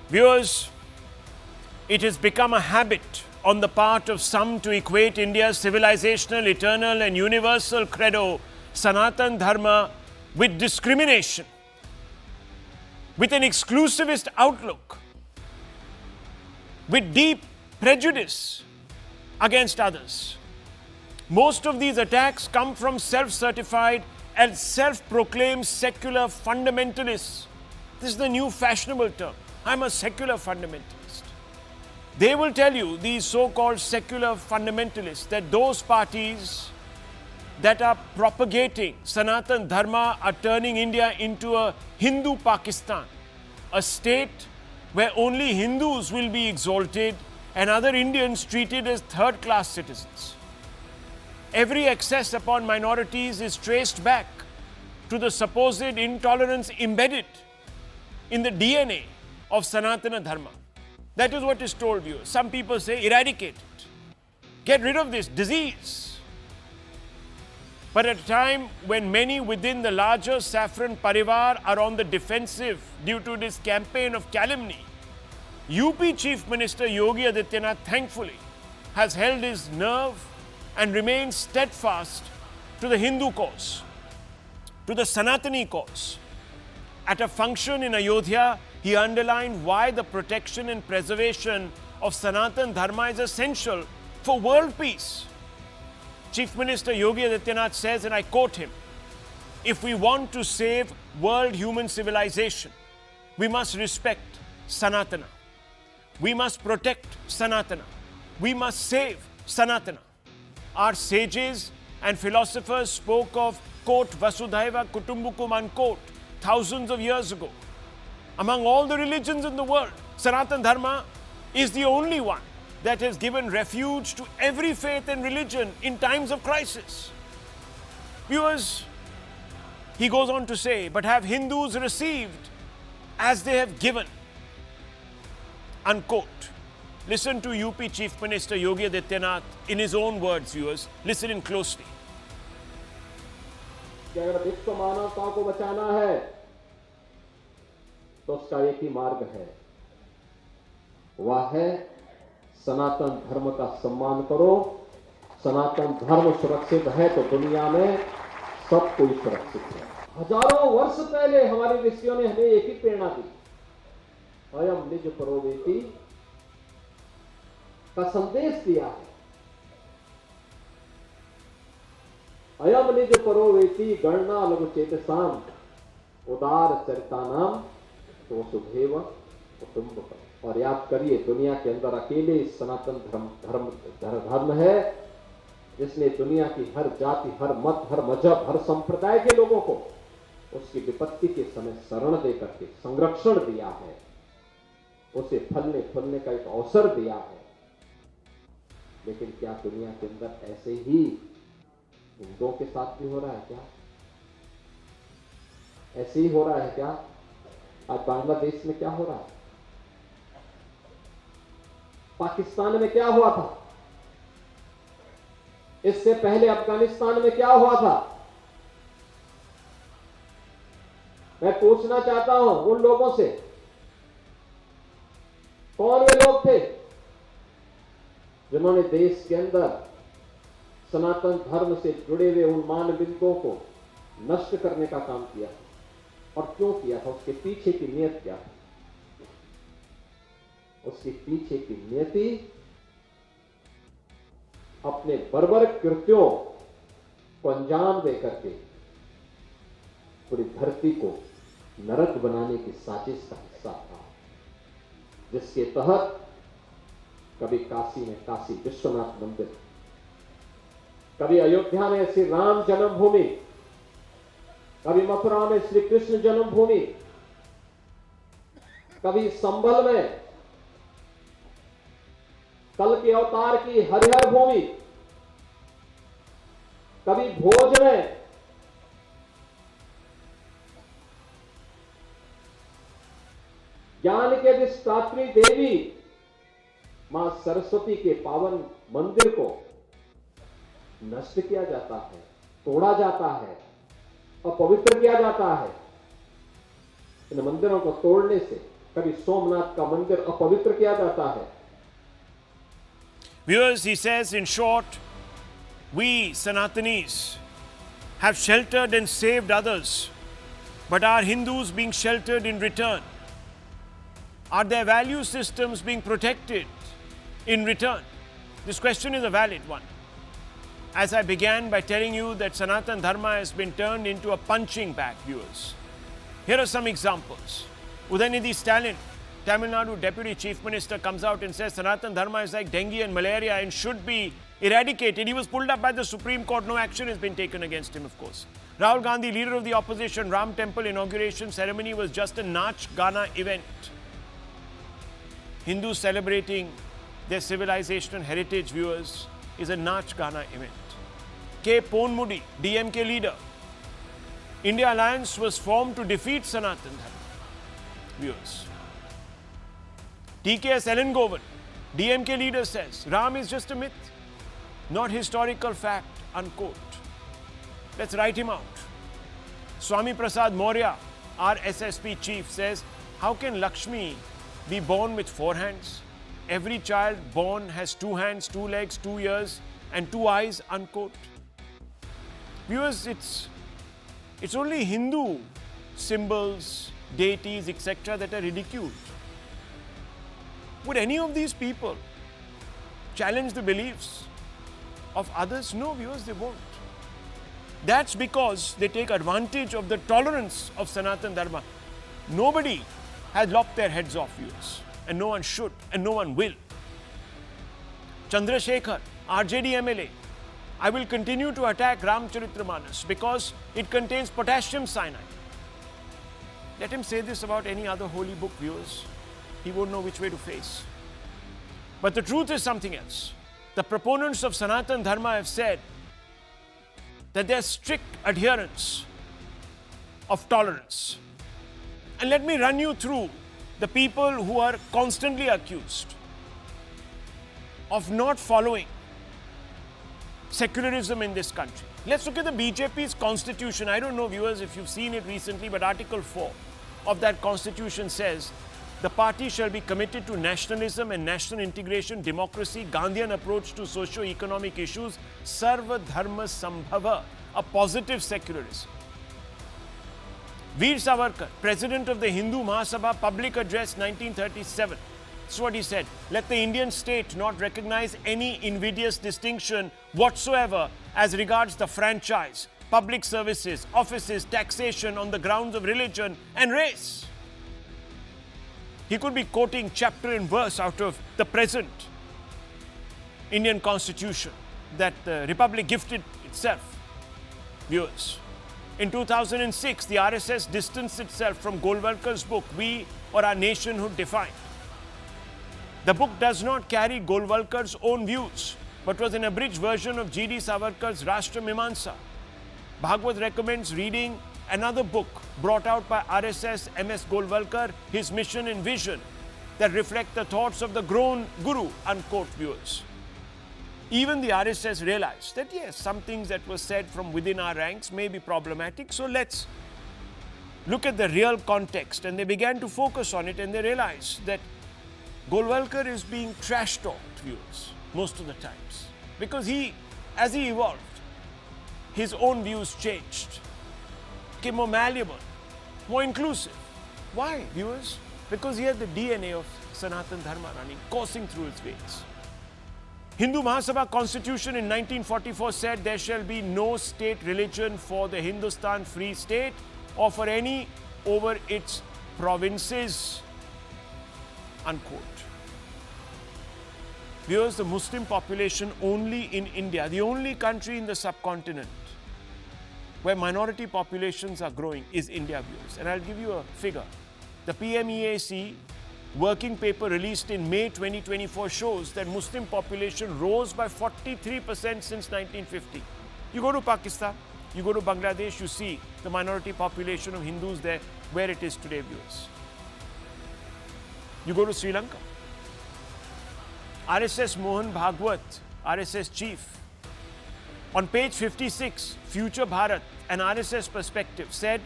Viewers, it has become a habit on the part of some to equate India's civilizational, eternal and universal credo, Sanatan Dharma, with discrimination, with an exclusivist outlook, with deep prejudice against others. Most of these attacks come from self-certified and self-proclaimed secular fundamentalists. This is the new fashionable term. I'm a secular fundamentalist. They will tell you, these so-called secular fundamentalists, that those parties that are propagating Sanatan Dharma are turning India into a Hindu Pakistan, a state where only Hindus will be exalted and other Indians treated as third-class citizens. Every excess upon minorities is traced back to the supposed intolerance embedded in the DNA of Sanatana Dharma. That is what is told you. Some people say eradicate it. Get rid of this disease. But at a time when many within the larger saffron parivar are on the defensive due to this campaign of calumny, UP Chief Minister Yogi Adityanath thankfully has held his nerve and remains steadfast to the Hindu cause, to the Sanatani cause. At a function in Ayodhya, he underlined why the protection and preservation of Sanatan Dharma is essential for world peace. Chief Minister Yogi Adityanath says, and I quote him, "If we want to save world human civilization, we must respect Sanatana. We must protect Sanatana. We must save Sanatana." Our sages and philosophers spoke of, quote, Vasudhaiva Kutumbukum, unquote, thousands of years ago. Among all the religions in the world, Sanatan Dharma is the only one that has given refuge to every faith and religion in times of crisis. Viewers, he goes on to say, but have Hindus received as they have given, unquote. Listen to UP Chief Minister Yogi Adityanath in his own words, viewers. Listen in closely. अगर विश्व मानवता को बचाना है तो उसका एक ही मार्ग है, वह है सनातन धर्म का सम्मान करो। सनातन धर्म सुरक्षित है तो दुनिया में सब कोई सुरक्षित है। हजारों वर्ष पहले हमारे ऋषियों ने हमें एक ही प्रेरणा दी, अयम निज परोवेति का संदेश दिया है। अयम निज परोवेति गणना लघु चेतसाम उदार चरितानाम तो सुधेव कुटुंब। और याद करिए, दुनिया के अंदर अकेले सनातन धर्म है जिसने दुनिया की हर जाति, हर मत, हर मजहब, हर संप्रदाय के लोगों को उसकी विपत्ति के समय शरण दे करके संरक्षण दिया है, उसे फलने फूलने का एक अवसर दिया है। लेकिन क्या दुनिया के अंदर ऐसे ही हिंदुओं के साथ भी हो रहा है क्या? ऐसे ही हो रहा है क्या? आज बांग्लादेश में क्या हो रहा है? पाकिस्तान में क्या हुआ था? इससे पहले अफगानिस्तान में क्या हुआ था? मैं पूछना चाहता हूं उन लोगों से, कौन वे लोग थे जिन्होंने देश के अंदर सनातन धर्म से जुड़े हुए उन मानबिंदुओं को नष्ट करने का काम किया और क्यों किया था? उसके पीछे की नीयत क्या थी? उसके पीछे की नियति अपने बर्बर कृत्यों को अंजाम देकर के पूरी धरती को नरक बनाने की साजिश का हिस्सा था, जिसके तहत कभी काशी में काशी विश्वनाथ मंदिर, कभी अयोध्या में श्री राम जन्मभूमि, कभी मथुरा में श्री कृष्ण जन्मभूमि, कभी संभल में कल के अवतार की हरिहर भूमि, कभी भोज में ज्ञान के अधिष्ठात्री देवी मां सरस्वती के पावन मंदिर को नष्ट किया जाता है, तोड़ा जाता है, अपवित्र किया जाता है। इन मंदिरों को तोड़ने से कभी सोमनाथ का मंदिर अपवित्र किया जाता है। Viewers, he says, in short, we Sanatanis have sheltered and saved others, but are Hindus being sheltered in return? Are their value systems being protected in return? This question is a valid one. As I began by telling you that Sanatan Dharma has been turned into a punching bag, viewers. Here are some examples. Udayanidhi Stalin, Tamil Nadu Deputy Chief Minister, comes out and says Sanatan Dharma is like dengue and malaria and should be eradicated. He was pulled up by the Supreme Court. No action has been taken against him, of course. Rahul Gandhi, leader of the opposition, Ram Temple inauguration ceremony was just a Nach Gana event. Hindus celebrating their civilizational heritage, viewers, is a Nach Gana event. K. Ponmudi, DMK leader. India Alliance was formed to defeat Sanatan Dharma. Viewers. TKS Elangovan, DMK leader, says Ram is just a myth, not historical fact, unquote. Let's write him out. Swami Prasad Maurya, our SSP chief, says, how can Lakshmi be born with 4 hands? Every child born has 2 hands, 2 legs, 2 ears, and 2 eyes, unquote. Viewers, it's only Hindu symbols, deities, etc. that are ridiculed. Would any of these people challenge the beliefs of others? No, viewers, they won't. That's because they take advantage of the tolerance of Sanatan Dharma. Nobody has lopped their heads off, viewers, and no one should, and no one will. Chandrasekhar, RJD MLA, I will continue to attack Ramcharitramanas because it contains potassium cyanide. Let him say this about any other holy book, viewers. He won't know which way to face. But the truth is something else. The proponents of Sanatan Dharma have said that they are strict adherents of tolerance. And let me run you through the people who are constantly accused of not following secularism in this country. Let's look at the BJP's constitution. I don't know, viewers, if you've seen it recently, but Article 4 of that constitution says the party shall be committed to nationalism and national integration, democracy, Gandhian approach to socio-economic issues, Sarva Dharma Sambhava, a positive secularism. Veer Savarkar, president of the Hindu Mahasabha, public address 1937. That's what he said. Let the Indian state not recognize any invidious distinction whatsoever as regards the franchise, public services, offices, taxation on the grounds of religion and race. He could be quoting chapter and verse out of the present Indian constitution that the Republic gifted itself. Viewers, in 2006, the RSS distanced itself from Golwalkar's book, We or Our Nationhood Defined. The book does not carry Golwalkar's own views, but was an abridged version of G.D. Savarkar's Rashtra Mimamsa. Bhagwat recommends reading another book brought out by RSS M.S. Golwalkar, His Mission and Vision, that reflect the thoughts of the grown Guru, unquote, viewers. Even the RSS realized that yes, some things that were said from within our ranks may be problematic, so let's look at the real context. And they began to focus on it, and they realized that Golwalkar is being trash-talked, viewers, most of the times. Because as he evolved, his own views changed, became more malleable, more inclusive. Why, viewers? Because he had the DNA of Sanatan Dharma running, coursing through his veins. Hindu Mahasabha Constitution in 1944 said there shall be no state religion for the Hindustan Free State or for any over its provinces, unquote. Viewers, the Muslim population only in India, the only country in the subcontinent where minority populations are growing is India, viewers. And I'll give you a figure. The PMEAC working paper released in May 2024 shows that Muslim population rose by 43% since 1950. You go to Pakistan, you go to Bangladesh, you see the minority population of Hindus there, where it is today, viewers. You go to Sri Lanka. RSS Mohan Bhagwat, RSS chief, on page 56, Future Bharat, an RSS perspective, said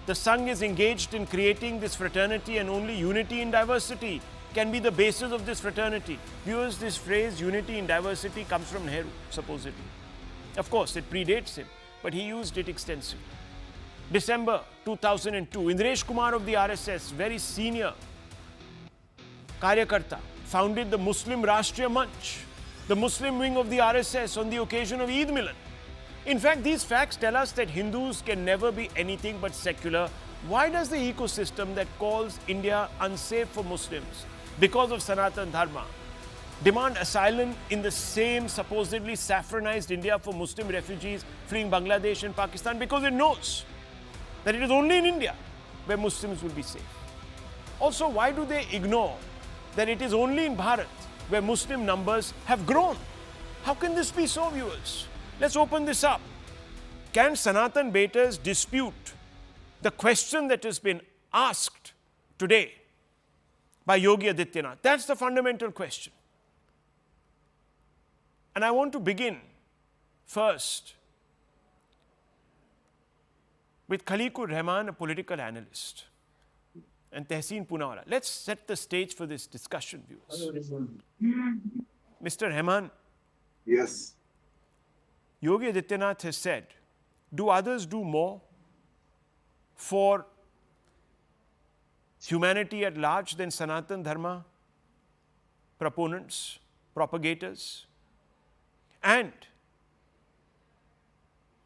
The Sangh is engaged in creating this fraternity, and only unity in diversity can be the basis of this fraternity. Viewers, this phrase unity in diversity comes from Nehru, supposedly. Of course, it predates him, but he used it extensively. December 2002, Indresh Kumar of the RSS, very senior Karyakarta, founded the Muslim Rashtriya Manch, the Muslim wing of the RSS, on the occasion of Eid Milan. In fact, these facts tell us that Hindus can never be anything but secular. Why does the ecosystem that calls India unsafe for Muslims because of Sanatan Dharma demand asylum in the same supposedly saffronized India for Muslim refugees fleeing Bangladesh and Pakistan? Because it knows that it is only in India where Muslims will be safe. Also, why do they ignore that it is only in Bharat where Muslim numbers have grown? How can this be so, viewers? Let's open this up. Can Sanatan baiters dispute the question that has been asked today by Yogi Adityanath? That's the fundamental question. And I want to begin first with Khaliqur Rahman, a political analyst, and Tehseen Poonawala. Let's set the stage for this discussion, viewers. Mr. Rahman. Yes. Yogi Adityanath has said, do others do more for humanity at large than Sanatan Dharma proponents, propagators? And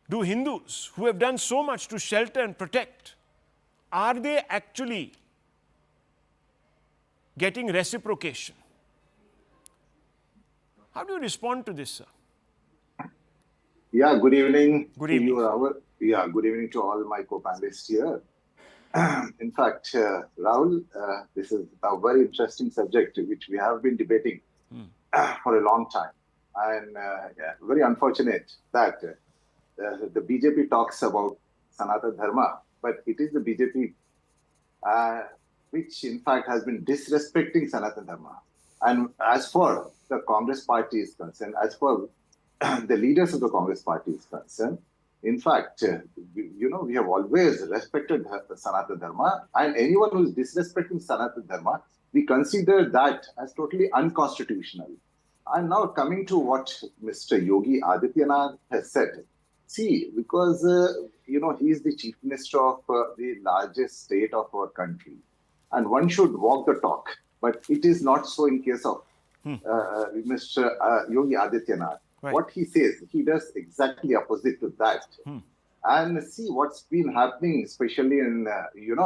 do Hindus who have done so much to shelter and protect, are they actually getting reciprocation? How do you respond to this, sir? Yeah, good evening. Good evening. To you, Rahul. Yeah, good evening to all my co-panelists here. In fact, Rahul, this is a very interesting subject which we have been debating for a long time. And very unfortunate that the BJP talks about Sanatana Dharma, but it is the BJP which in fact has been disrespecting Sanatana Dharma. And as far the Congress party is concerned, as far the leaders of the Congress party is concerned, in fact, we have always respected Sanatana Dharma, and anyone who is disrespecting Sanatana Dharma, we consider that as totally unconstitutional. And now coming to what Mr. Yogi Adityanath has said. See, because, he is the chief minister of the largest state of our country. And one should walk the talk. But it is not so in case of Mr. Yogi Adityanath. Right. What he says, he does exactly opposite to that. And see what's been happening, especially in, Uttar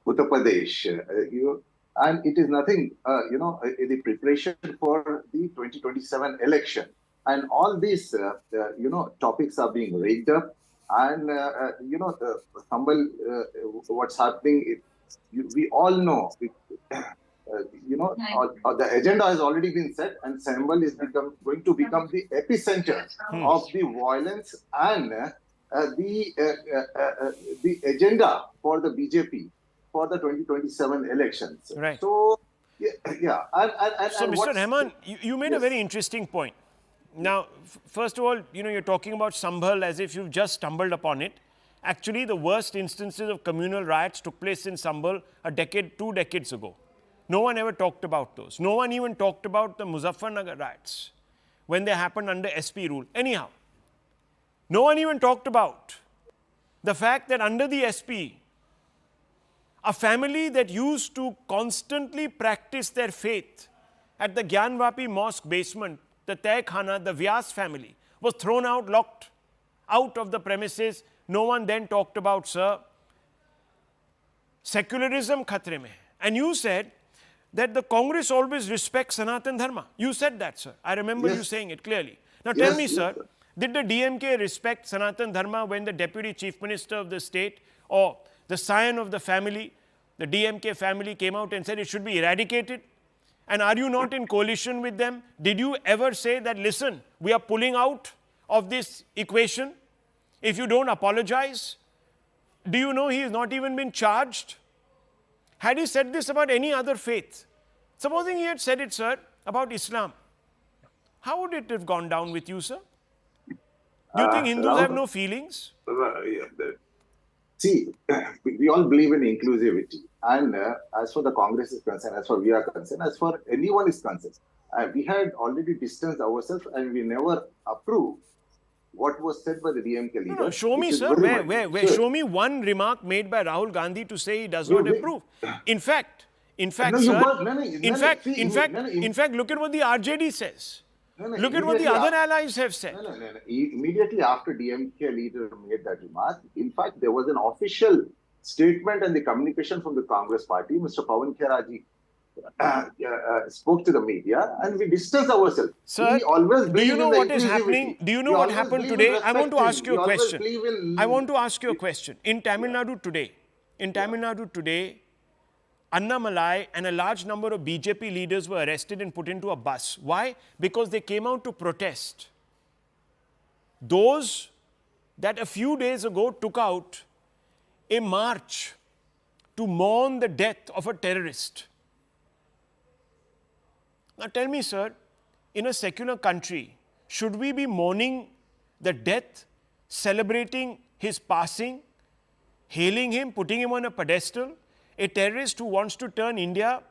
Pradesh, and it is nothing, the preparation for the 2027 election. And all these, topics are being raised up. And, what's happening, we all know, the agenda has already been set, and Sambal is going to become the epicenter of the violence and the agenda for the BJP for the 2027 elections. Right. So, yeah. So, Mr. Rahman, you made a very interesting point. Now, first of all, you're talking about Sambhal as if you've just stumbled upon it. Actually, the worst instances of communal riots took place in Sambhal a decade, 2 decades ago. No one ever talked about those. No one even talked about the Muzaffarnagar riots when they happened under SP rule. Anyhow, no one even talked about the fact that under the SP, a family that used to constantly practice their faith at the Gyanvapi mosque basement, the Teh Khana, the Vyas family, was thrown out, locked out of the premises. No one then talked about, sir, secularism khatre mein. And you said that the Congress always respects Sanatan Dharma. You said that, sir. I remember you saying it clearly. Now tell me, sir, did the DMK respect Sanatan Dharma when the Deputy Chief Minister of the state or the scion of the family, the DMK family, came out and said it should be eradicated? And are you not in coalition with them? Did you ever say that, listen, we are pulling out of this equation if you don't apologize? Do you know he has not even been charged? Had he said this about any other faith, supposing he had said it, sir, about Islam, how would it have gone down with you, sir? Do you think Hindus have Rahul, no feelings? See, we all believe in inclusivity. And as for the Congress is concerned, as for we are concerned, as for anyone is concerned, we had already distanced ourselves and we never approved what was said by the DMK leader. No, show me, which is sir. very Where? much- Sure. Show me one remark made by Rahul Gandhi to say he does not Wait. approve. In fact, No, you sir. got- no, no, In no, fact, see, in fact, no, no, in fact, look at what the RJD says. No, no, Look at what the immediately other allies have said. No. Immediately after DMK leader made that remark, in fact, there was an official statement and the communication from the Congress party. Mr. Pawan Kheraji spoke to the media and we distanced ourselves. Sir, we always do believe you know in the what is inclusivity. happening? Do you know We what always happened believe in today? I want to respecting. ask you We a always question. believe in- I want to ask you a question. In Tamil Nadu today, Annamalai and a large number of BJP leaders were arrested and put into a bus. Why? Because they came out to protest. Those that a few days ago took out a march to mourn the death of a terrorist. Now tell me, sir, in a secular country, should we be mourning the death, celebrating his passing, hailing him, putting him on a pedestal? A terrorist who wants to turn India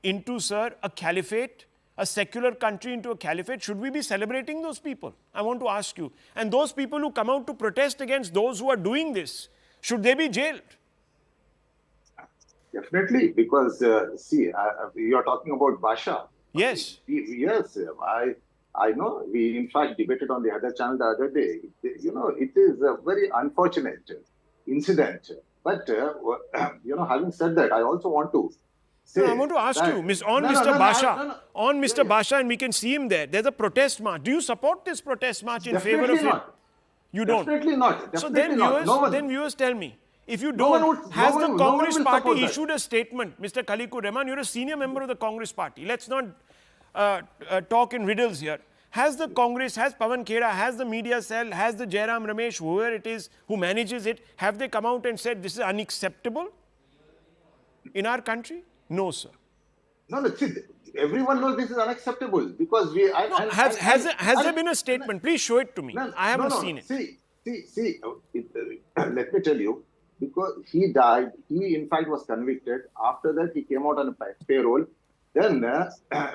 into, sir, a caliphate, a secular country into a caliphate, should we be celebrating those people? I want to ask you. And those people who come out to protest against those who are doing this, should they be jailed? Definitely, because you are talking about Basha. Yes. Yes, I know. We in fact debated on the other channel the other day. You know, it is a very unfortunate incident. But having said that, I also want to say. No, I want to ask that, you, Mr. Basha, and we can see him there. There's a protest march. Do you support this protest march in favor of Definitely him? not. You don't. Definitely not. So Definitely not. then viewers tell me, if you No one don't, would- has no the one- Congress no one will party support that. issued a statement? Mr. Khalikur Rahman, you're a senior member of the Congress party. Let's not talk in riddles here. Has the Congress, has Pawan Khera, has the media cell, has the Jairam Ramesh, whoever it is who manages it, have they come out and said this is unacceptable in our country? No, sir. No, see, everyone knows this is unacceptable because we. Has there been a statement? Please show it to me. I haven't seen it. See, let me tell you, because he died, he in fact was convicted. After that, he came out on a payroll. Then,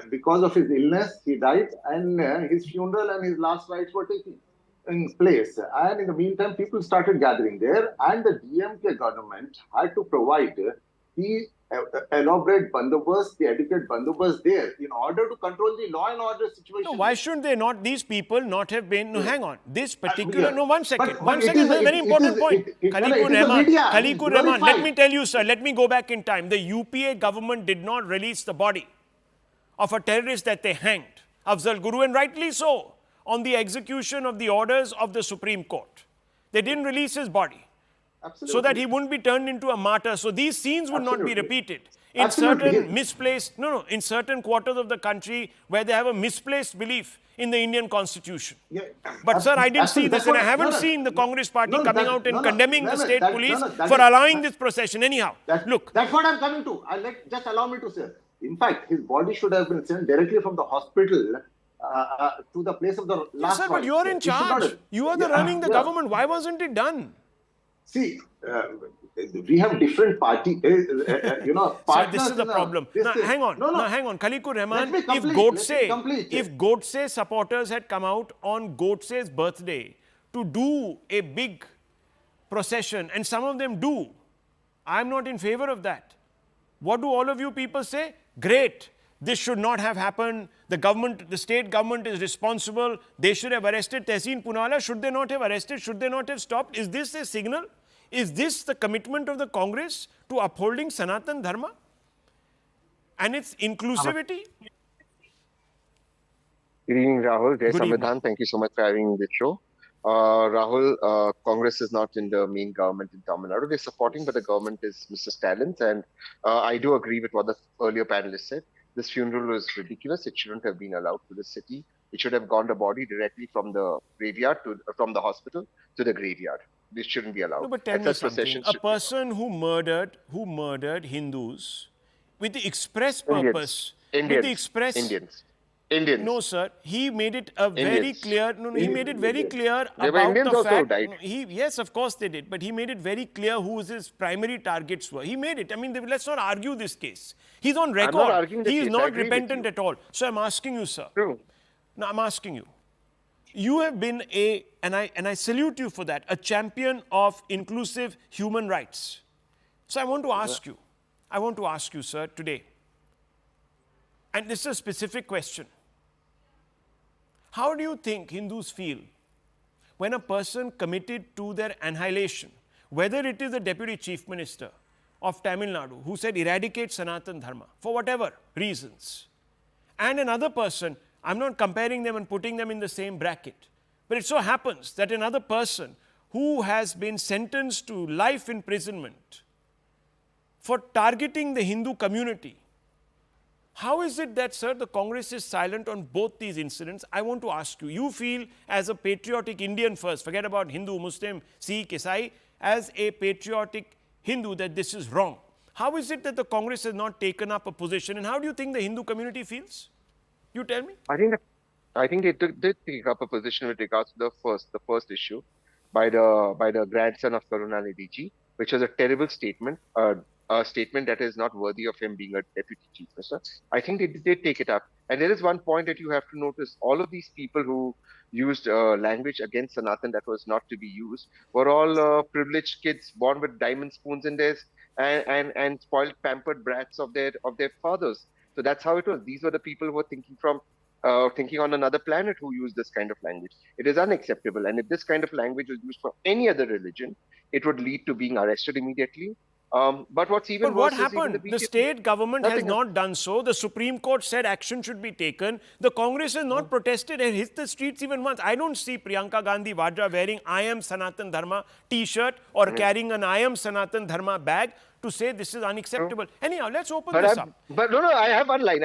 because of his illness, he died, and his funeral and his last rites were taking place. And in the meantime, people started gathering there, and the DMK government had to provide the elaborate bandobast, the adequate bandobast there in order to control the law and order situation. No, why shouldn't they not, these people not have been, no, hang on, this particular, Yeah. no, one second, But there's a very important point. Khalikur Rahman, let me tell you, sir, let me go back in time. The UPA government did not release the body of a terrorist that they hanged, Afzal Guru, and rightly so, on the execution of the orders of the Supreme Court. They didn't release his body. Absolutely. So that he wouldn't be turned into a martyr. So these scenes would not be Absolutely. repeated. In Absolutely. certain misplaced, in certain quarters of the country where they have a misplaced belief in the Indian constitution. Yeah. But sir, I didn't see Absolutely. this, and I That's what- haven't no, no. seen the Congress party No, coming that- out and no, no, condemning no, the no, state that- police no, no, that for is- allowing this procession. Anyhow, look. That's what I'm coming to. Just allow me to say. In fact, his body should have been sent directly from the hospital to the place of the last Yes, sir, but rites. you're in He should not charge. have- You are the running the government. Why wasn't it done? See, we have different party, Sir, partners. this is the in a- problem. this Now, is- hang on. No, no. Now, hang on. Khalikur Rahman, Let me complete. if Godse supporters had come out on Godse's birthday to do a big procession, and some of them do, I'm not in favor of that. What do all of you people say? Great. This should not have happened. The government, the state government is responsible. They should have arrested Tehseen Poonawalla. Should they not have arrested? Should they not have stopped? Is this a signal? Is this the commitment of the Congress to upholding Sanatan Dharma and its inclusivity? Good evening, Rahul. Jai Good evening. Sanatan. Thank you so much for having this show. Rahul, Congress is not in the main government in Tamil Nadu. They're supporting, but the government is Mr. Stalin's. And I do agree with what the earlier panelists said. This funeral was ridiculous. It shouldn't have been allowed to the city. It should have gone the body directly from the graveyard from the hospital to the graveyard. This shouldn't be allowed. No, but tell And me such something. processions A should- person who murdered Hindus with the express Indians. purpose, Indians. with the express, Indians. Indians. No, sir. He made it a very Indians. clear. No, no, he made it very clear There were about Indians the also fact. who died. Yes, of course they did. But he made it very clear who his primary targets were. He made it. I mean, let's not argue this case. He's on record. I'm not arguing the He is case. I not agree with repentant you. at all. So I'm asking you, sir. True. Now I'm asking you. You have been and I salute you for that, a champion of inclusive human rights. So I want to ask you, sir, today, and this is a specific question. How do you think Hindus feel when a person committed to their annihilation, whether it is the Deputy Chief Minister of Tamil Nadu who said eradicate Sanatan Dharma for whatever reasons, and another person, I'm not comparing them and putting them in the same bracket, but it so happens that another person who has been sentenced to life imprisonment for targeting the Hindu community. How is it that, sir, the Congress is silent on both these incidents? I want to ask you. You feel as a patriotic Indian first, forget about Hindu, Muslim, Sikh, Isai, as a patriotic Hindu that this is wrong. How is it that the Congress has not taken up a position, and how do you think the Hindu community feels? You tell me. I think they did take up a position with regards to the first issue by the grandson of Karunanidhi ji, which was a terrible statement, a statement that is not worthy of him being a deputy chief minister. I think they did take it up. And there is one point that you have to notice. All of these people who used language against Sanatan that was not to be used were all privileged kids born with diamond spoons in theirs and spoiled, pampered brats of their fathers. So that's how it was. These were the people who were thinking on another planet who used this kind of language. It is unacceptable. And if this kind of language was used for any other religion, it would lead to being arrested immediately. But what's even But what worse is even happened? The BJP state government has nothing not done so. The Supreme Court said action should be taken. The Congress has not protested and hit the streets even once. I don't see Priyanka Gandhi Vadra wearing I am Sanatan Dharma t-shirt or carrying an I am Sanatan Dharma bag to say this is unacceptable. Anyhow, let's open this up. But no, I have one line,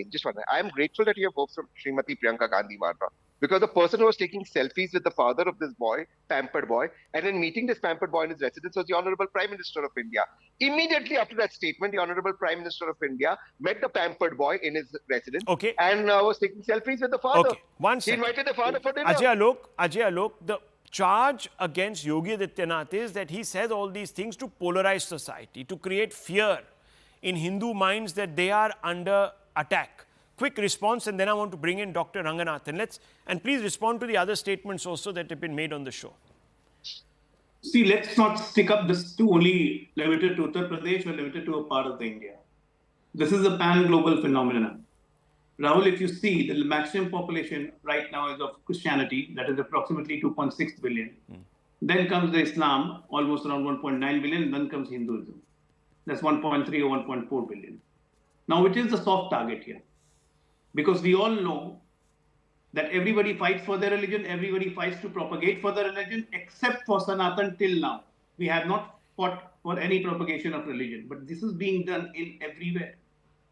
just one line. I am grateful that you have hopes from Srimati Priyanka Gandhi Vadra. Because the person who was taking selfies with the father of this boy, pampered boy, and then meeting this pampered boy in his residence was the Honorable Prime Minister of India. Immediately after that statement, the Honorable Prime Minister of India met the pampered boy in his residence and was taking selfies with the father. Okay, one He second. invited the father for dinner. Ajay Alok, the charge against Yogi Adityanath is that he says all these things to polarize society, to create fear in Hindu minds that they are under attack. Quick response, and then I want to bring in Dr. Ranganathan. And please respond to the other statements also that have been made on the show. See, let's not stick up this to only limited to Uttar Pradesh or limited to a part of the India. This is a pan-global phenomenon. Rahul, if you see, the maximum population right now is of Christianity, that is approximately 2.6 billion. Then comes the Islam, almost around 1.9 billion, and then comes Hinduism. That's 1.3 or 1.4 billion. Now, which is the soft target here? Because we all know that everybody fights for their religion, everybody fights to propagate for their religion, except for Sanatan till now. We have not fought for any propagation of religion, but this is being done in everywhere.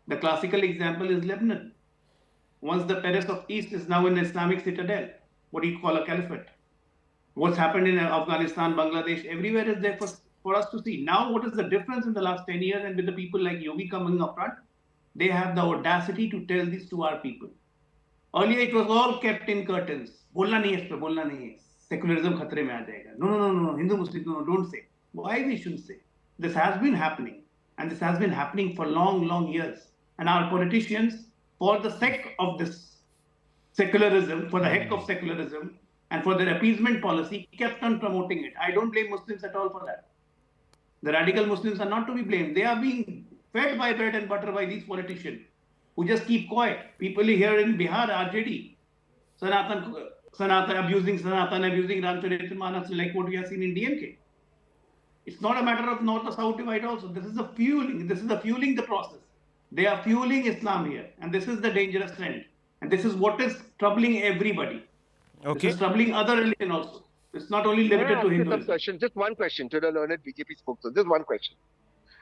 The classical example is Lebanon. Once the Paris of East is now an Islamic citadel, what do you call a caliphate? What's happened in Afghanistan, Bangladesh, everywhere is there for us to see. Now, what is the difference in the last 10 years and with the people like Yogi coming up front? They have the audacity to tell this to our people. Earlier, it was all kept in curtains. Bolna nahi hai is pe, bolna nahi hai. Secularism khatre mein aa jayega. No. Hindu, Muslim, no, don't say. Why we shouldn't say? This has been happening. And this has been happening for long years. And our politicians, for the sake of this secularism, for the heck of secularism, and for their appeasement policy, kept on promoting it. I don't blame Muslims at all for that. The radical Muslims are not to be blamed. They are being fed by bread and butter by these politicians who just keep quiet. People here in Bihar, RJD, Sanatan abusing Ramcharitmanas, like what we have seen in DMK. It's not a matter of north or south divide also. This is fueling the process. They are fueling Islam here. And this is the dangerous trend. And this is what is troubling everybody. Okay. This is troubling other religion also. It's not only limited to Hinduism. Just one question to the learned BJP spokesman. Just one question.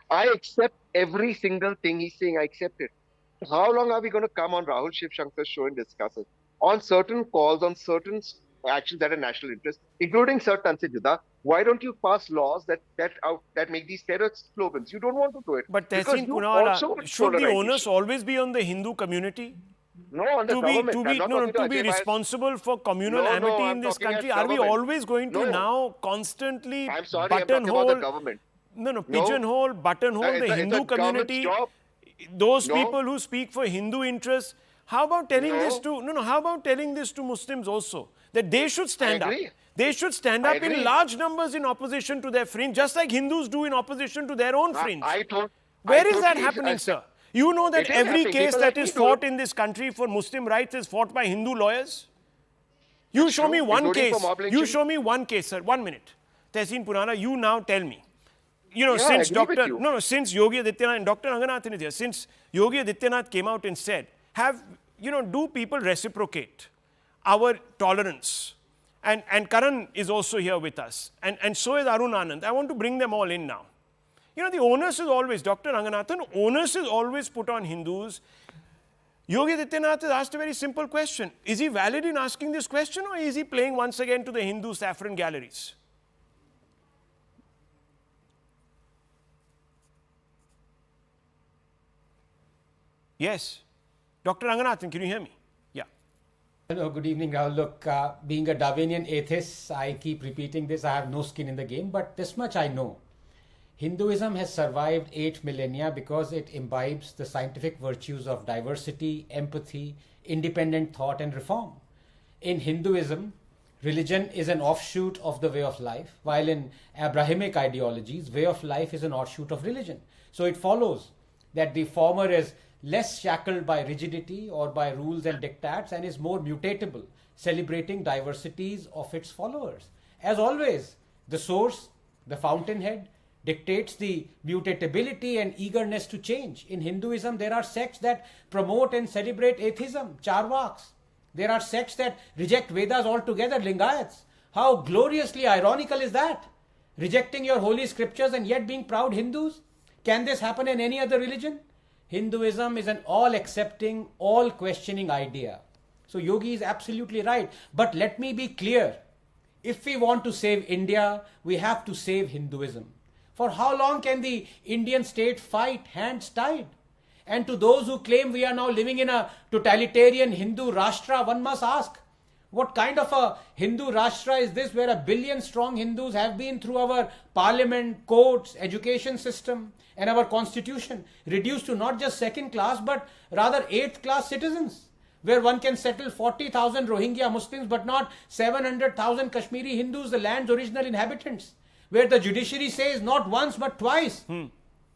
I accept every single thing he's saying. I accept it. How long are we going to come on Rahul Shivshankar's show and discuss it? On certain calls, on certain actions that are national interest, including Sanatan se Juda, why don't you pass laws that make these terror slogans? You don't want to do it. But Tehseen Poonawala, should the onus always be on the Hindu community? No, on the to be government. to I'm be not no, no, talking to be Ajay Bhai's- responsible for communal No, no, amity I'm in this talking as country? Are we government. always going to No. now constantly I'm sorry, I'm talking about the buttonhole? government. No, No. pigeonhole, buttonhole It's the a Hindu government's community. job. Those No. people who speak for Hindu interests. How about telling this No. to How about telling this to Muslims also, that they should stand up? agree. They should stand I up in agree. large numbers in opposition to their fringe, just like Hindus do in opposition to their own fringe. Where is that happening, sir? You know that It is every happening. case People that like me is do fought it. in this country for Muslim rights is fought by Hindu lawyers. You show true, me one including case. for mob You lynching. show me one case, sir. 1 minute. Tehseen Purana, you now tell me. Yeah, Since I agree with Dr. you. Since Yogi Adityanath and Dr. Anganathan is here, since Yogi Adityanath came out and said, do people reciprocate our tolerance? And Karan is also here with us. And so is Arun Anand. I want to bring them all in now. The onus is always, Dr. Anganathan, onus is always put on Hindus. Yogi Adityanath has asked a very simple question. Is he valid in asking this question, or is he playing once again to the Hindu saffron galleries? Yes. Dr. Anganathan, can you hear me? Yeah. Hello, good evening, Rahul. Look, being a Darwinian atheist, I keep repeating this. I have no skin in the game, but this much I know. Hinduism has survived 8 millennia because it imbibes the scientific virtues of diversity, empathy, independent thought, and reform. In Hinduism, religion is an offshoot of the way of life, while in Abrahamic ideologies, way of life is an offshoot of religion. So it follows that the former is less shackled by rigidity or by rules and diktats and is more mutatable, celebrating diversities of its followers. As always, the source, the fountainhead, dictates the mutatability and eagerness to change. In Hinduism, there are sects that promote and celebrate atheism, Charvaks. There are sects that reject Vedas altogether, Lingayats. How gloriously ironical is that? Rejecting your holy scriptures and yet being proud Hindus? Can this happen in any other religion? Hinduism is an all-accepting, all-questioning idea. So Yogi is absolutely right. But let me be clear. If we want to save India, we have to save Hinduism. For how long can the Indian state fight hands tied? And to those who claim we are now living in a totalitarian Hindu Rashtra, one must ask, what kind of a Hindu Rashtra is this, where 1 billion strong Hindus have been through our parliament, courts, education system and our constitution reduced to not just second class but rather 8th class citizens, where one can settle 40,000 Rohingya Muslims but not 700,000 Kashmiri Hindus, the land's original inhabitants, where the judiciary says not once but twice,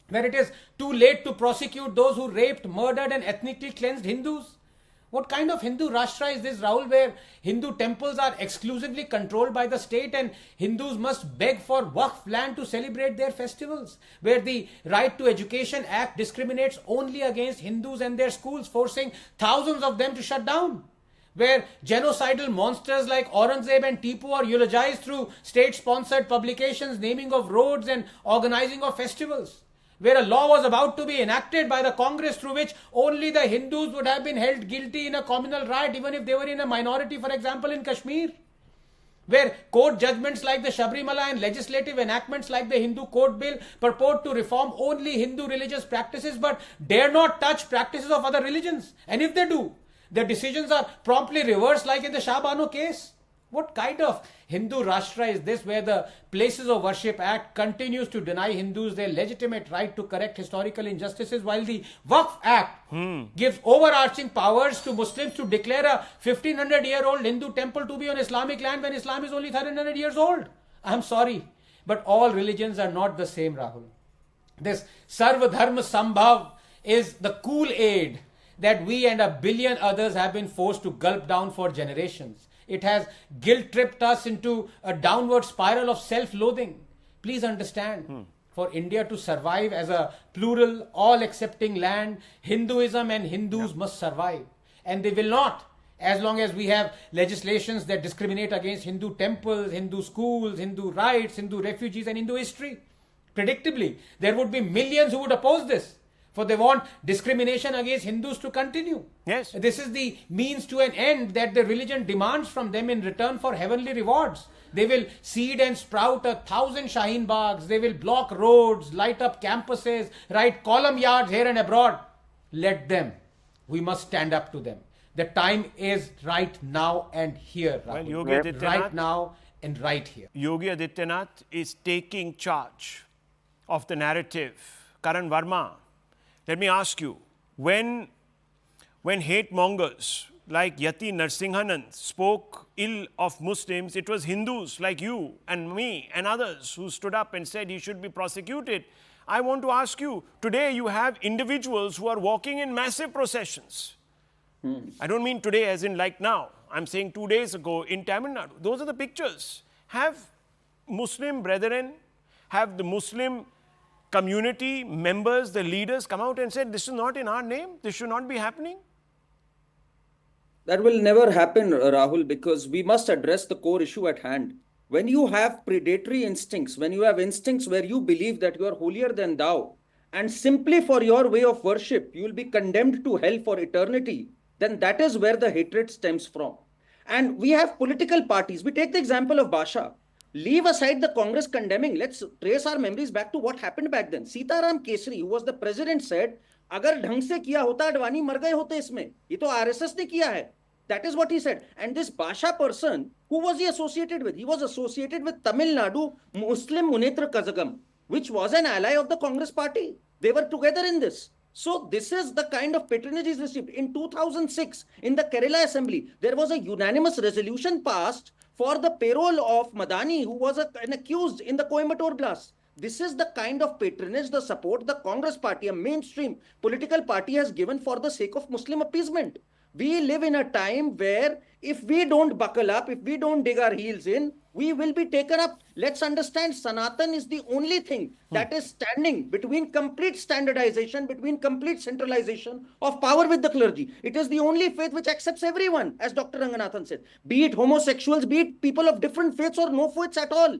where it is too late to prosecute those who raped, murdered and ethnically cleansed Hindus. What kind of Hindu Rashtra is this, Rahul, where Hindu temples are exclusively controlled by the state and Hindus must beg for Waqf land to celebrate their festivals, where the Right to Education Act discriminates only against Hindus and their schools, forcing thousands of them to shut down, where genocidal monsters like Aurangzeb and Tipu are eulogized through state-sponsored publications, naming of roads and organizing of festivals, where a law was about to be enacted by the Congress through which only the Hindus would have been held guilty in a communal riot, even if they were in a minority, for example, in Kashmir, where court judgments like the Sabrimala and legislative enactments like the Hindu Code Bill purport to reform only Hindu religious practices but dare not touch practices of other religions. And if they do, the decisions are promptly reversed, like in the Shah Bano case. What kind of Hindu Rashtra is this, where the Places of Worship Act continues to deny Hindus their legitimate right to correct historical injustices, while the Waqf Act gives overarching powers to Muslims to declare a 1500-year-old Hindu temple to be on Islamic land when Islam is only 1300 years old? I'm sorry, but all religions are not the same, Rahul. This Sarva Dharma Sambhav is the Kool-Aid that we and 1 billion others have been forced to gulp down for generations. It has guilt-tripped us into a downward spiral of self-loathing. Please understand, for India to survive as a plural, all-accepting land, Hinduism and Hindus must survive. And they will not, as long as we have legislations that discriminate against Hindu temples, Hindu schools, Hindu rights, Hindu refugees and Hindu history. Predictably, there would be millions who would oppose this, for they want discrimination against Hindus to continue. Yes. This is the means to an end that the religion demands from them in return for heavenly rewards. They will seed and sprout 1,000 Shaheen Baghs. They will block roads, light up campuses, write column yards here and abroad. Let them. We must stand up to them. The time is right now and here, Well, Rahul. Yogi Yep. Adityanath, Right now and right here. Yogi Adityanath is taking charge of the narrative. Karan Verma, let me ask you, when hate mongers like Yati Narsinhanand spoke ill of Muslims, it was Hindus like you and me and others who stood up and said he should be prosecuted. I want to ask you, today you have individuals who are walking in massive processions. I don't mean today as in like now. I'm saying 2 days ago in Tamil Nadu. Those are the pictures. Have Muslim brethren, have the Muslim community members, the leaders come out and said, this is not in our name, this should not be happening? That will never happen, Rahul, because we must address the core issue at hand. When you have predatory instincts, when you have instincts where you believe that you are holier than thou, and simply for your way of worship, you will be condemned to hell for eternity, then that is where the hatred stems from. And we have political parties. We take the example of Basha. Leave aside the Congress condemning. Let's trace our memories back to what happened back then. Sitaram Kesri, who was the president, said, अगर ढंग से किया होता अडवाणी मर गए होते इसमें, ये तो आरएसएस ने किया है. That is what he said. And this Basha person, who was he associated with? He was associated with Tamil Nadu Muslim Munitra Kazagam, which was an ally of the Congress party. They were together in this. So this is the kind of patronage he's received. In 2006, in the Kerala Assembly, there was a unanimous resolution passed for the payroll of Madani, who was an accused in the Coimbatore blast. This is the kind of patronage, the support the Congress party, a mainstream political party, has given for the sake of Muslim appeasement. We live in a time where if we don't buckle up, if we don't dig our heels in, we will be taken up. Let's understand, Sanatan is the only thing that is standing between complete standardization, between complete centralization of power with the clergy. It is the only faith which accepts everyone, as Dr. Ranganathan said, be it homosexuals, be it people of different faiths or no faiths at all.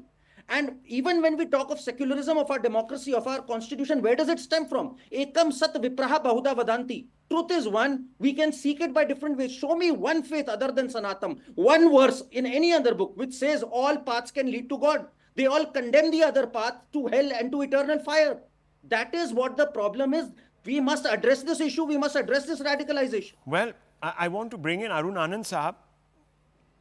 And even when we talk of secularism, of our democracy, of our constitution, where does it stem from? Ekam sat vipraha bahuda vadanti. Truth is one. We can seek it by different ways. Show me one faith other than Sanatam, one verse in any other book which says all paths can lead to God. They all condemn the other path to hell and to eternal fire. That is what the problem is. We must address this issue. We must address this radicalization. Well, I want to bring in Arun Anand Sahab.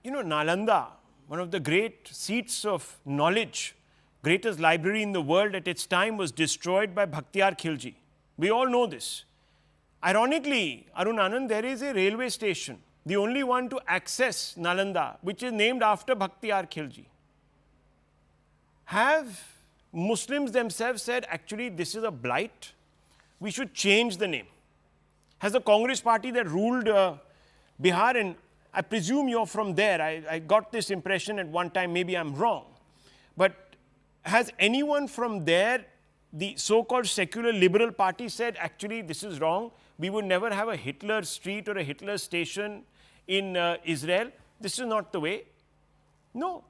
You know, Nalanda, one of the great seats of knowledge, greatest library in the world at its time, was destroyed by Bhaktiar Khilji. We all know this. Ironically, Arun Anand, there is a railway station, the only one to access Nalanda, which is named after Bhaktiar Khilji. Have Muslims themselves said, actually, this is a blight? We should change the name. Has the Congress party that ruled Bihar, and I presume you're from there. I got this impression at one time, maybe I'm wrong. But has anyone from there, the so-called secular liberal party, said, actually, this is wrong? We would never have a Hitler street or a Hitler station in Israel. This is not the way. No.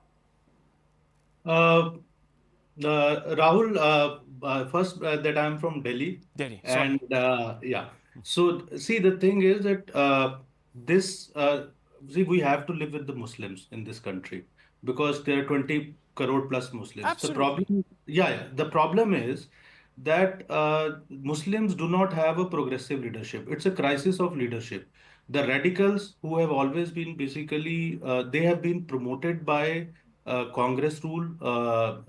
Rahul, first that I'm from Delhi. Delhi, sorry. And yeah. So see, the thing is that see, we have to live with the Muslims in this country because there are 20 crore plus Muslims. Absolutely. The problem is that Muslims do not have a progressive leadership. It's a crisis of leadership. The radicals who have always been basically, they have been promoted by Congress rule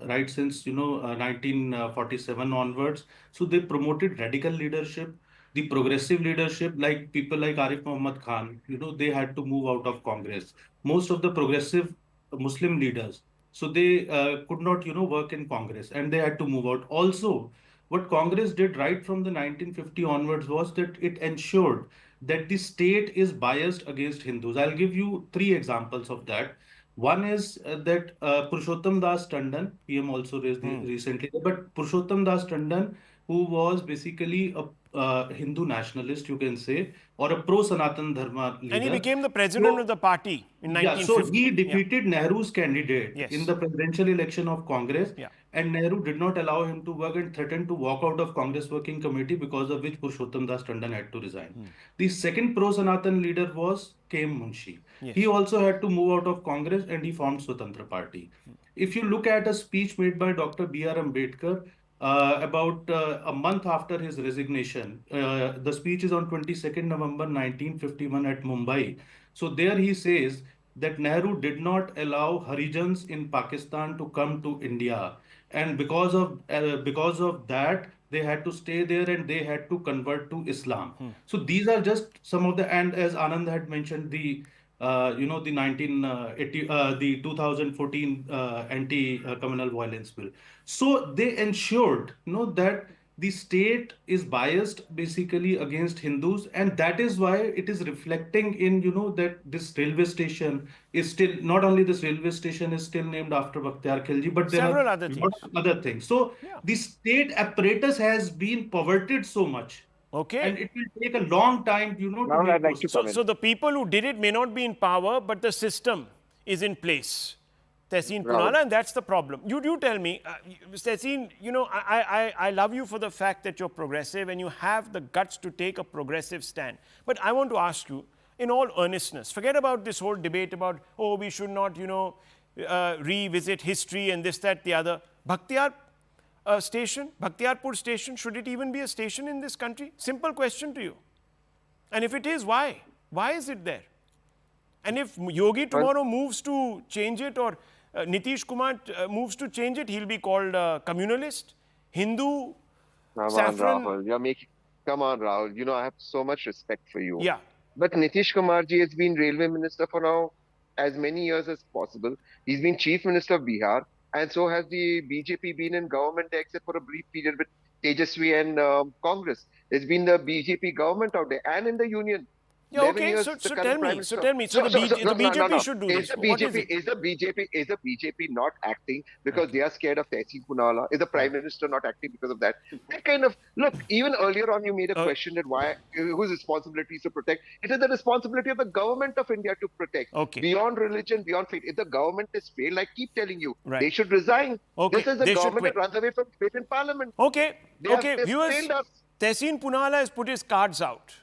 right since 1947 onwards. So they promoted radical leadership. The progressive leadership, like people like Arif Muhammad Khan, they had to move out of Congress. Most of the progressive Muslim leaders, so they could not, work in Congress, and they had to move out. Also, what Congress did right from the 1950 onwards was that it ensured that the state is biased against Hindus. I'll give you 3 examples of that. One is that Purushottam Das Tandon, PM also raised recently, but Purushottam Das Tandon, who was basically a Hindu nationalist, you can say, or a pro-Sanatan Dharma leader. And he became the president of the party in 1950. So he defeated Nehru's candidate in the presidential election of Congress, and Nehru did not allow him to work and threatened to walk out of Congress Working Committee, because of which Purushottam Das Tandon had to resign. The second pro-Sanatan leader was K.M. Munshi. He also had to move out of Congress, and he formed Swatantra Party. If you look at a speech made by Dr. B.R. Ambedkar, about a month after his resignation. The speech is on 22nd November 1951 at Mumbai. So there he says that Nehru did not allow Harijans in Pakistan to come to India, and because of that they had to stay there and they had to convert to Islam. So these are just some of the, and as Anand had mentioned, the the 1980, the 2014 anti-communal violence bill. So they ensured, that the state is biased basically against Hindus, and that is why it is reflecting in, that this railway station is still, not only this railway station is still named after Bakhtiar Khilji, but there Several are other things. lot of other things. So Yeah. the state apparatus has been perverted so much. Okay. And it will take a long time, to Now make I'd like those to So, come in. so the people who did it may not be in power, but the system is in place. Tehseen Rahul. Punala, and that's the problem. You tell me, Tehseen, I love you for the fact that you're progressive and you have the guts to take a progressive stand. But I want to ask you, in all earnestness, forget about this whole debate about, oh, we should not, revisit history and this, that, the other. Bhaktiyarpur station, should it even be a station in this country? Simple question to you. And if it is, why? Why is it there? And if Yogi tomorrow moves to change it, or Nitish Kumar moves to change it, he'll be called communalist, Hindu, Come saffron. on, Rahul. You're making. Come on, Rahul. I have so much respect for you. Yeah. But Nitish Kumarji has been railway minister for now as many years as possible. He's been chief minister of Bihar, and so has the BJP been in government except for a brief period with Tejaswi and Congress. There's been the BJP government out there and in the union. Yeah, 11 okay, years, so the current tell Prime me, Minister. the BJP No. should do Is this. the What is BJP it? is the BJP not acting because they are scared of Tehseen Punala? Is the Prime Minister not acting because of that? That kind of look. Even earlier on, you made a question that whose responsibility is to protect. It is the responsibility of the government of India to protect. Okay. Beyond religion, beyond faith. If the government has failed, I keep telling you, Right. they should resign. Okay, This is the they should government that quit. runs away from faith in Parliament. Okay, They've viewers, failed us. Tehseen Punala has put his cards out.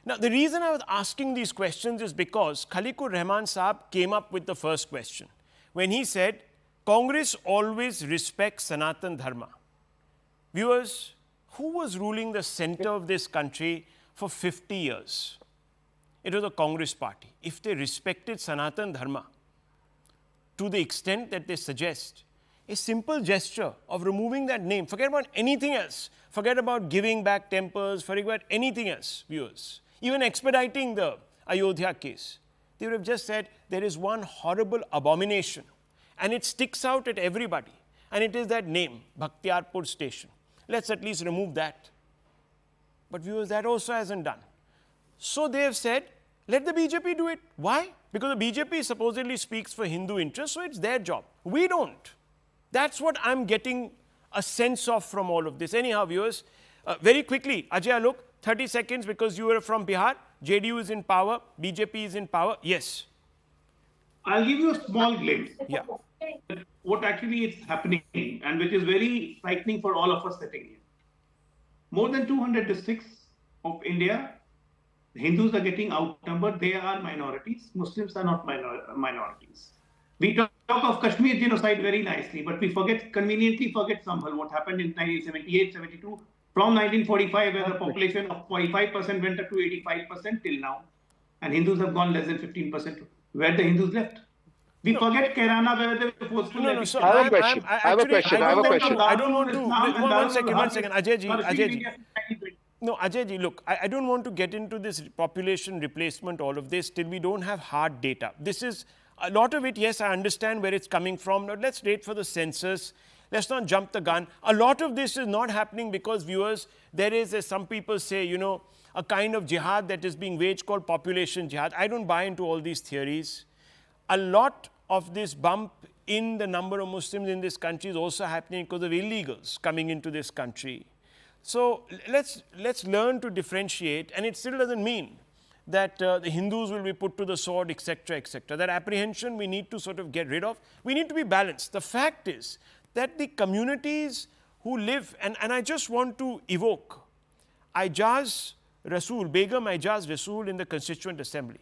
Now, the reason I was asking these questions is because Khaliqur Rahman Saab came up with the first question when he said, Congress always respects Sanatan Dharma. Viewers, who was ruling the center of this country for 50 years? It was the Congress party. If they respected Sanatan Dharma to the extent that they suggest, a simple gesture of removing that name, forget about anything else, forget about giving back temples, forget about anything else, viewers, even expediting the Ayodhya case, they would have just said there is one horrible abomination and it sticks out at everybody, and it is that name, Bhaktiyarpur station. Let's at least remove that. But viewers, that also hasn't done. So they have said, let the BJP do it. Why? Because the BJP supposedly speaks for Hindu interests, so it's their job. We don't. That's what I'm getting a sense of from all of this. Anyhow, viewers, very quickly, Ajay Alok, 30 seconds, because you are from Bihar. JDU is in power. BJP is in power. Yes. I'll give you a small glimpse. Yeah. What actually is happening, and which is very frightening for all of us sitting here. More than 200 districts of India, Hindus are getting outnumbered. They are minorities. Muslims are not minorities. We talk of Kashmir genocide very nicely, but we conveniently forget Sambhal, what happened in 1978, 72, from 1945, where the population of 45% went up to 85% till now. And Hindus have gone less than 15%. Where the Hindus left? We forget Kerala, where they were forceful. No, so I have a question. I have a question. I don't want to. One second. Ajay ji. No, Ajay ji, look, I don't want to get into this population replacement, all of this, till we don't have hard data. This is, a lot of it, yes, I understand where it's coming from. Now, let's wait for the census. Let's not jump the gun. A lot of this is not happening because, viewers, there is, as some people say, a kind of jihad that is being waged called population jihad. I don't buy into all these theories. A lot of this bump in the number of Muslims in this country is also happening because of illegals coming into this country. So let's learn to differentiate, and it still doesn't mean that the Hindus will be put to the sword, etc., etc. That apprehension we need to sort of get rid of. We need to be balanced. The fact is that the communities who live, and I just want to evoke Begum Aijaz Rasool in the Constituent Assembly,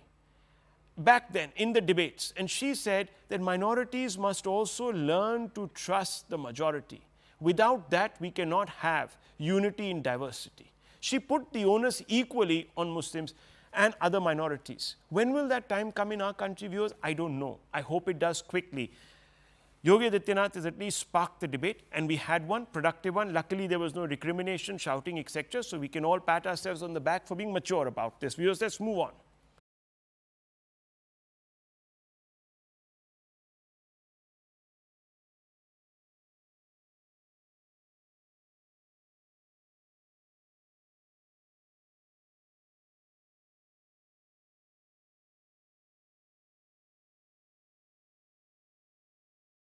back then in the debates, and she said that minorities must also learn to trust the majority. Without that, we cannot have unity in diversity. She put the onus equally on Muslims and other minorities. When will that time come in our country, viewers? I don't know. I hope it does quickly. Yogi Adityanath has at least sparked the debate, and we had one, productive one. Luckily, there was no recrimination, shouting, etc. So we can all pat ourselves on the back for being mature about this. Viewers, let's move on.